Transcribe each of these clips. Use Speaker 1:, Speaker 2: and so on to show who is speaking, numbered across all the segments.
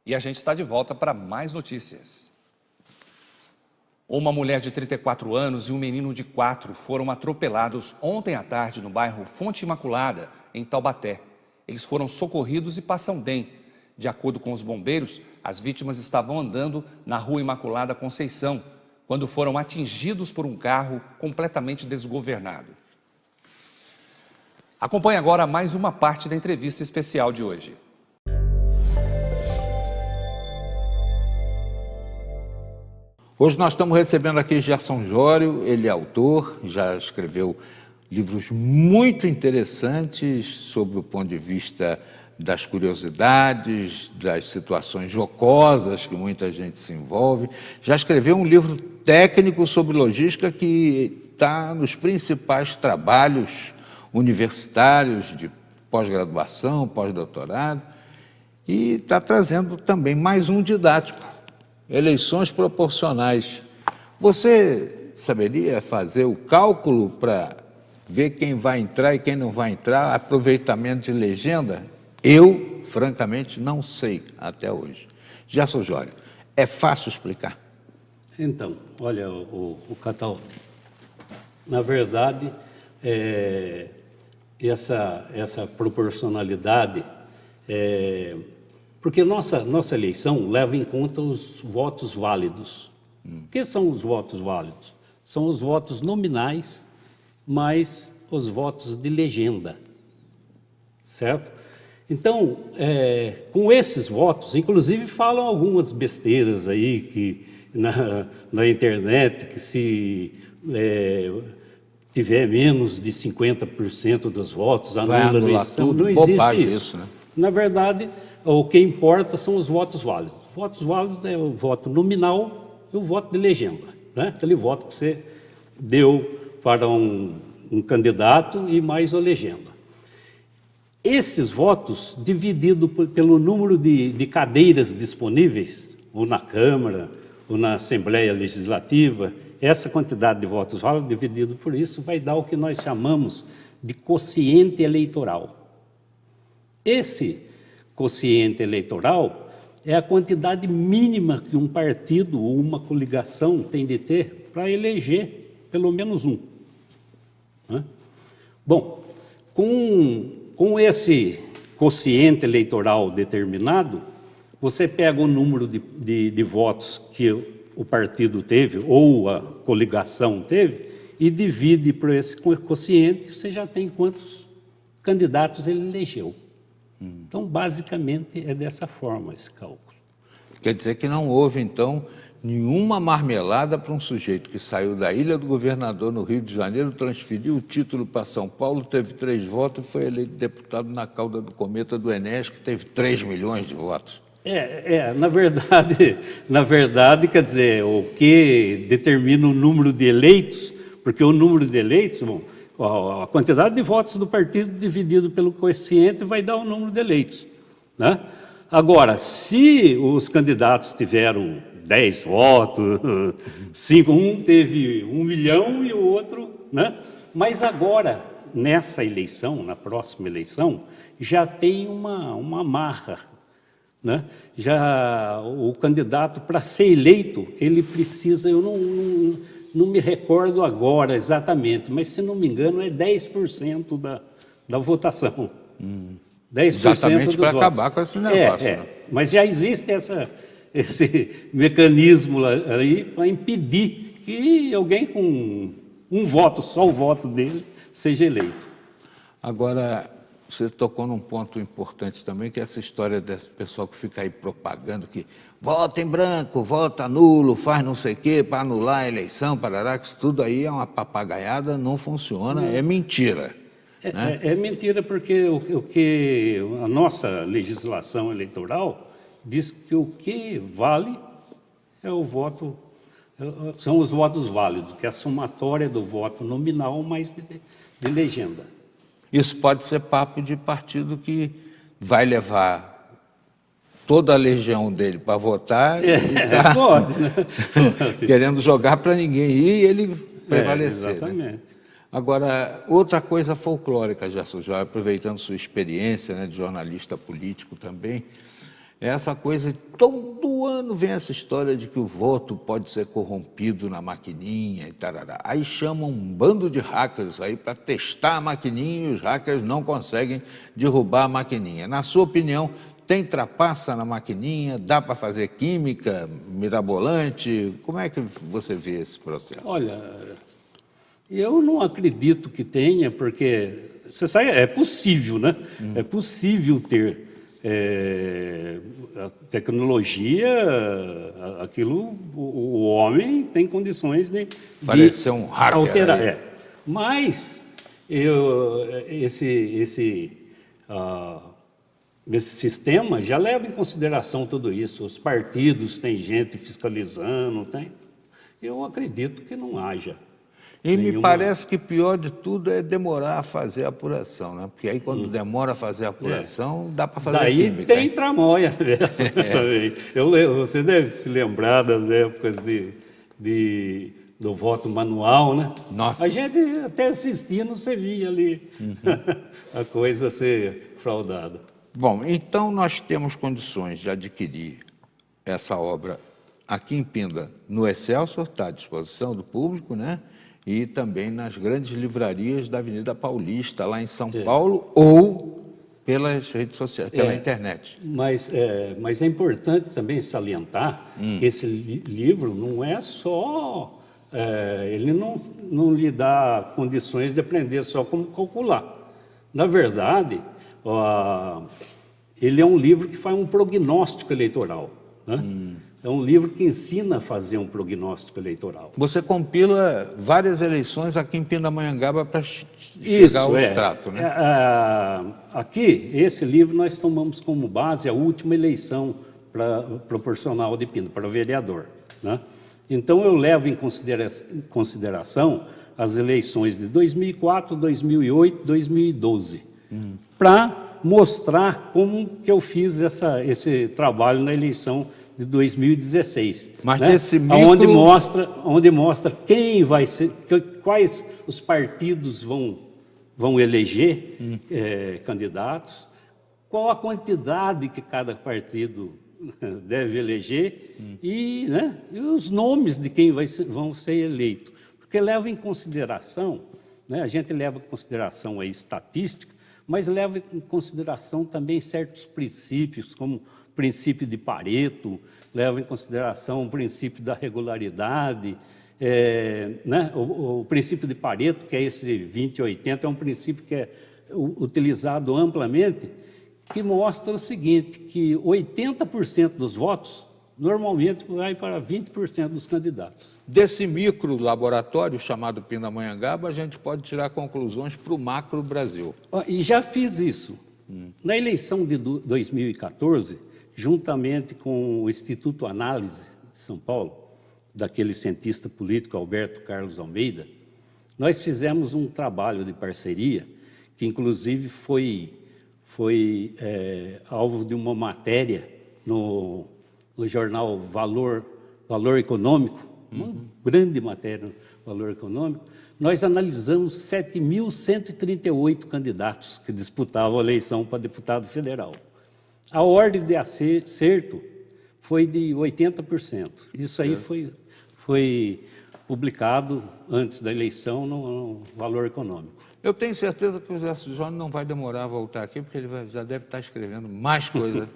Speaker 1: E a gente está de volta para mais notícias. Uma mulher de 34 anos e um menino de 4 foram atropelados ontem à tarde no bairro Fonte Imaculada, em Taubaté. Eles foram socorridos e passam bem. De acordo com os bombeiros, as vítimas estavam andando na Rua Imaculada Conceição, quando foram atingidos por um carro completamente desgovernado. Acompanhe agora mais uma parte da entrevista especial de hoje.
Speaker 2: Hoje nós estamos recebendo aqui Gerson Jório, ele é autor, já escreveu livros muito interessantes sob o ponto de vista das curiosidades, das situações jocosas que muita gente se envolve. Já escreveu um livro técnico sobre logística que está nos principais trabalhos universitários de pós-graduação, pós-doutorado, e está trazendo também mais um didático. Eleições proporcionais. Você saberia fazer o cálculo para ver quem vai entrar e quem não vai entrar, aproveitamento de legenda? Eu, francamente, não sei até hoje. Gerson Jório, é fácil explicar?
Speaker 3: Então, olha, o Catal, na verdade, essa proporcionalidade porque nossa eleição leva em conta os votos válidos. O que são os votos válidos? São os votos nominais mais os votos de legenda, certo? Então, com esses votos, inclusive falam algumas besteiras aí que na internet, que se tiver menos de 50% dos votos, anula a eleição. Não existe isso. Né? Na verdade, o que importa são os votos válidos. Votos válidos é o voto nominal e o voto de legenda, né? Aquele voto que você deu para um candidato e mais a legenda. Esses votos, dividido pelo número de cadeiras disponíveis, ou na Câmara, ou na Assembleia Legislativa, essa quantidade de votos válidos, dividido por isso, vai dar o que nós chamamos de quociente eleitoral. Esse quociente eleitoral é a quantidade mínima que um partido ou uma coligação tem de ter para eleger pelo menos um. Né? Bom, com esse quociente eleitoral determinado, você pega o número de votos que o partido teve ou a coligação teve e divide por esse quociente, você já tem quantos candidatos ele elegeu. Então, basicamente, é dessa forma esse cálculo.
Speaker 2: Quer dizer que não houve, então, nenhuma marmelada para um sujeito que saiu da Ilha do Governador, no Rio de Janeiro, transferiu o título para São Paulo, teve 3 votos e foi eleito deputado na cauda do cometa do Enéas, que teve 3 milhões de votos.
Speaker 3: Na verdade, quer dizer, o que determina o número de eleitos, porque o número de eleitos, bom, a quantidade de votos do partido dividido pelo quociente vai dar o número de eleitos, né? Agora, se os candidatos tiveram 10 votos, 5, um teve 1 milhão e o outro, né? Mas agora, nessa eleição, na próxima eleição, já tem uma marra, né? Já o candidato, para ser eleito, ele precisa, eu não me recordo agora exatamente, mas se não me engano é 10% da votação. 10%
Speaker 2: exatamente para acabar com esse negócio. Né?
Speaker 3: Mas já existe esse mecanismo aí para impedir que alguém com um voto, só o voto dele, seja eleito.
Speaker 2: Agora, você tocou num ponto importante também, que é essa história desse pessoal que fica aí propagando que vota em branco, vota nulo, faz não sei o quê para anular a eleição, parará, que isso tudo aí é uma papagaiada, não funciona, é mentira. Né?
Speaker 3: É mentira porque o que a nossa legislação eleitoral diz que o que vale é o voto, são os votos válidos, que é a somatória do voto nominal mais de legenda.
Speaker 2: Isso pode ser papo de partido que vai levar toda a legião dele para votar e tá
Speaker 3: pode, né?
Speaker 2: querendo jogar para ninguém ir e ele prevalecer.
Speaker 3: Exatamente.
Speaker 2: Né? Agora, outra coisa folclórica, Gerson Jório, aproveitando sua experiência, né, de jornalista político também, é essa coisa, todo ano vem essa história de que o voto pode ser corrompido na maquininha e tarará. Aí chamam um bando de hackers aí para testar a maquininha e os hackers não conseguem derrubar a maquininha. Na sua opinião, tem trapaça na maquininha? Dá para fazer química mirabolante? Como é que você vê esse processo?
Speaker 3: Olha, eu não acredito que tenha, porque, você sabe, é possível, né? É possível ter a tecnologia, aquilo, o homem tem condições de
Speaker 2: parecer um hacker
Speaker 3: alterar. Mas esse sistema já leva em consideração tudo isso. Os partidos têm gente fiscalizando, tem. Eu acredito que não haja.
Speaker 2: E me parece que pior de tudo é demorar a fazer a apuração, né? Porque aí quando demora a fazer a apuração, dá para fazer química.
Speaker 3: Daí tem tramóia dessa também. Você deve se lembrar das épocas do voto manual, né?
Speaker 2: Nossa.
Speaker 3: A gente até assistindo, você via ali a coisa ser fraudada.
Speaker 2: Bom, então nós temos condições de adquirir essa obra aqui em Pinda, no Excelsior, está à disposição do público, né? E também nas grandes livrarias da Avenida Paulista, lá em São Paulo, ou pelas redes sociais, pela internet.
Speaker 3: Mas é importante também salientar que esse livro não é só... ele não lhe dá condições de aprender só como calcular. Na verdade, ele é um livro que faz um prognóstico eleitoral, né? É um livro que ensina a fazer um prognóstico eleitoral.
Speaker 2: Você compila várias eleições aqui em Pindamonhangaba para chegar ao extrato, né?
Speaker 3: Aqui, esse livro, nós tomamos como base a última eleição proporcional de Pinda, para vereador, né? Então, eu levo em consideração as eleições de 2004, 2008, 2012, para mostrar como que eu fiz esse trabalho na eleição de 2016.
Speaker 2: Mas
Speaker 3: né?
Speaker 2: desse micro...
Speaker 3: onde mostra quem vai ser, quais os partidos vão eleger candidatos, qual a quantidade que cada partido deve eleger e os nomes de quem vão ser eleitos. Porque leva em consideração, né, a gente leva em consideração a estatística, mas leva em consideração também certos princípios, como o princípio de Pareto, leva em consideração o princípio da regularidade, o princípio de Pareto, que é esse 20-80, é um princípio que é utilizado amplamente, que mostra o seguinte, que 80% dos votos normalmente vai para 20% dos candidatos.
Speaker 2: Desse micro laboratório chamado Pindamonhangaba, a gente pode tirar conclusões para o macro Brasil.
Speaker 3: E já fiz isso. Na eleição de 2014, juntamente com o Instituto Análise de São Paulo, daquele cientista político Alberto Carlos Almeida, nós fizemos um trabalho de parceria, que inclusive foi alvo de uma matéria no jornal Valor Econômico, uma grande matéria no Valor Econômico. Nós analisamos 7.138 candidatos que disputavam a eleição para deputado federal. A ordem de acerto foi de 80%. Isso aí foi publicado antes da eleição no Valor Econômico.
Speaker 2: Eu tenho certeza que o José Sujone não vai demorar a voltar aqui, porque ele já deve estar escrevendo mais coisas,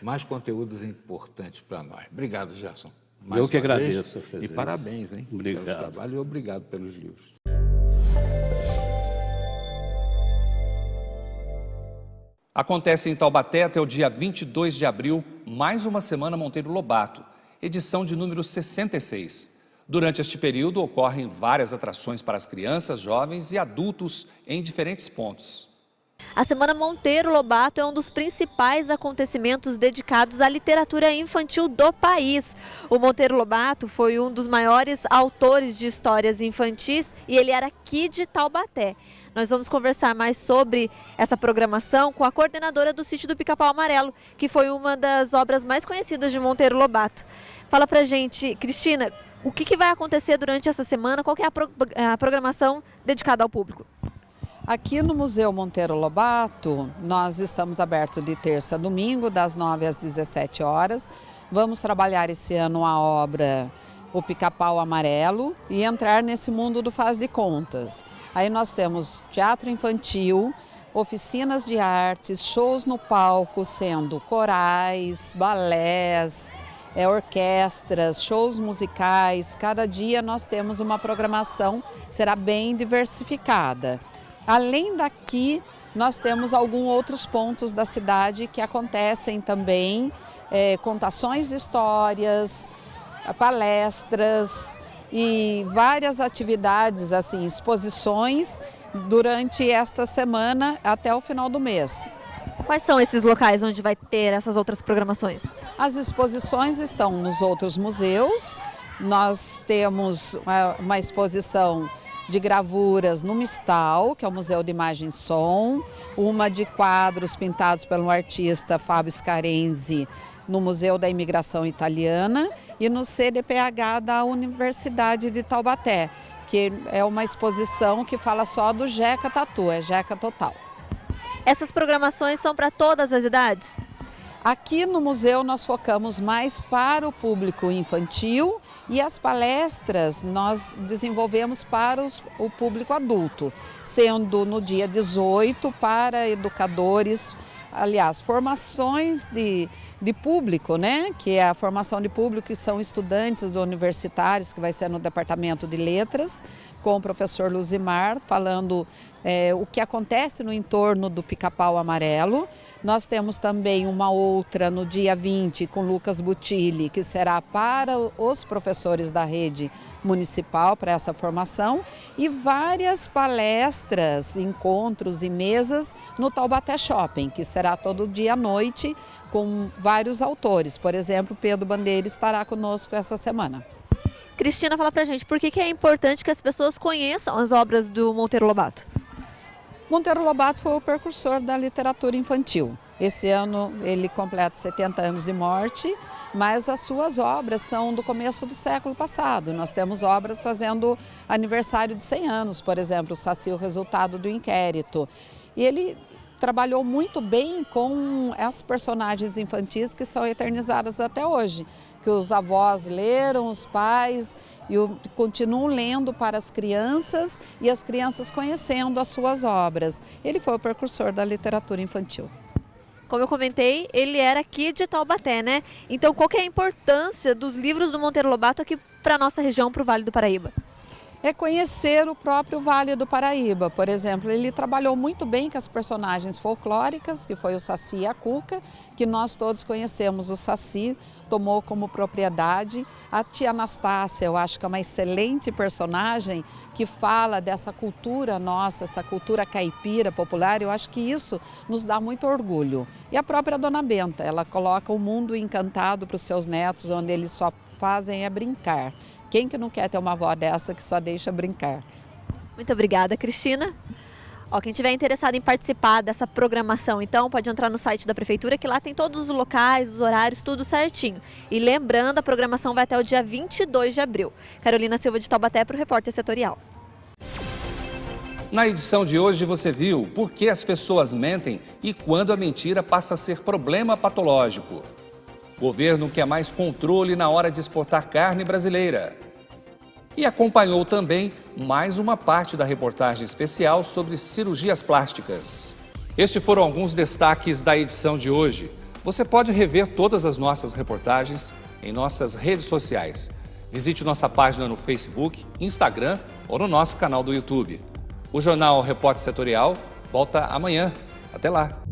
Speaker 2: mais conteúdos importantes para nós. Obrigado, Gerson.
Speaker 3: Eu que agradeço.
Speaker 2: E parabéns, hein?
Speaker 3: Obrigado.
Speaker 2: Pelo trabalho e obrigado pelos livros.
Speaker 1: Acontece em Taubaté até o dia 22 de abril, mais uma Semana Monteiro Lobato, edição de número 66. Durante este período, ocorrem várias atrações para as crianças, jovens e adultos em diferentes pontos.
Speaker 4: A Semana Monteiro Lobato é um dos principais acontecimentos dedicados à literatura infantil do país. O Monteiro Lobato foi um dos maiores autores de histórias infantis e ele era aqui de Taubaté. Nós vamos conversar mais sobre essa programação com a coordenadora do Sítio do Pica-Pau Amarelo, que foi uma das obras mais conhecidas de Monteiro Lobato. Fala pra gente, Cristina, o que vai acontecer durante essa semana? Qual que é a programação dedicada ao público?
Speaker 5: Aqui no Museu Monteiro Lobato, nós estamos abertos de terça a domingo, das 9 às 17 horas. Vamos trabalhar esse ano a obra O Pica-Pau Amarelo e entrar nesse mundo do faz de contas. Aí nós temos teatro infantil, oficinas de artes, shows no palco, sendo corais, balés, orquestras, shows musicais. Cada dia nós temos uma programação, será bem diversificada. Além daqui, nós temos alguns outros pontos da cidade que acontecem também, contações de histórias, palestras e várias atividades, assim, exposições durante esta semana até o final do mês.
Speaker 4: Quais são esses locais onde vai ter essas outras programações?
Speaker 5: As exposições estão nos outros museus. Nós temos uma exposição de gravuras no Mistal, que é o Museu de Imagem e Som, uma de quadros pintados pelo artista Fábio Scarenzi no Museu da Imigração Italiana e no CDPH da Universidade de Taubaté, que é uma exposição que fala só do Jeca Tatu, é Jeca Total.
Speaker 4: Essas programações são para todas as idades?
Speaker 5: Aqui no museu nós focamos mais para o público infantil e as palestras nós desenvolvemos para o público adulto, sendo no dia 18 para educadores, aliás, formações de público, né? Que é a formação de público, que são estudantes universitários, que vai ser no Departamento de Letras, com o professor Luzimar, falando o que acontece no entorno do Pica-Pau Amarelo. Nós temos também uma outra no dia 20 com Lucas Butilli, que será para os professores da rede municipal para essa formação, e várias palestras, encontros e mesas no Taubaté Shopping, que será todo dia à noite com vários autores. Por exemplo, Pedro Bandeira estará conosco essa semana.
Speaker 4: Cristina, fala pra gente, por que é importante que as pessoas conheçam as obras do Monteiro Lobato?
Speaker 5: Monteiro Lobato foi o precursor da literatura infantil. Esse ano ele completa 70 anos de morte, mas as suas obras são do começo do século passado. Nós temos obras fazendo aniversário de 100 anos, por exemplo, o Saci, o Resultado do Inquérito. E ele trabalhou muito bem com as personagens infantis que são eternizadas até hoje, que os avós leram, os pais, e continuam lendo para as crianças e as crianças conhecendo as suas obras. Ele foi o precursor da literatura infantil.
Speaker 4: Como eu comentei, ele era aqui de Taubaté, né? Então, qual que é a importância dos livros do Monteiro Lobato aqui para a nossa região, para o Vale do Paraíba?
Speaker 5: É conhecer o próprio Vale do Paraíba. Por exemplo, ele trabalhou muito bem com as personagens folclóricas, que foi o Saci e a Cuca, que nós todos conhecemos. O Saci tomou como propriedade. A tia Anastácia, eu acho que é uma excelente personagem que fala dessa cultura nossa, essa cultura caipira popular. Eu acho que isso nos dá muito orgulho. E a própria Dona Benta, ela coloca o mundo encantado para os seus netos, onde eles só fazem é brincar. Quem que não quer ter uma avó dessa que só deixa brincar?
Speaker 4: Muito obrigada, Cristina. Quem estiver interessado em participar dessa programação, então, pode entrar no site da Prefeitura, que lá tem todos os locais, os horários, tudo certinho. E lembrando, a programação vai até o dia 22 de abril. Carolina Silva de Taubaté para o Repórter Setorial.
Speaker 1: Na edição de hoje você viu por que as pessoas mentem e quando a mentira passa a ser problema patológico. Governo quer mais controle na hora de exportar carne brasileira. E acompanhou também mais uma parte da reportagem especial sobre cirurgias plásticas. Estes foram alguns destaques da edição de hoje. Você pode rever todas as nossas reportagens em nossas redes sociais. Visite nossa página no Facebook, Instagram ou no nosso canal do YouTube. O Jornal Repórter Setorial volta amanhã. Até lá!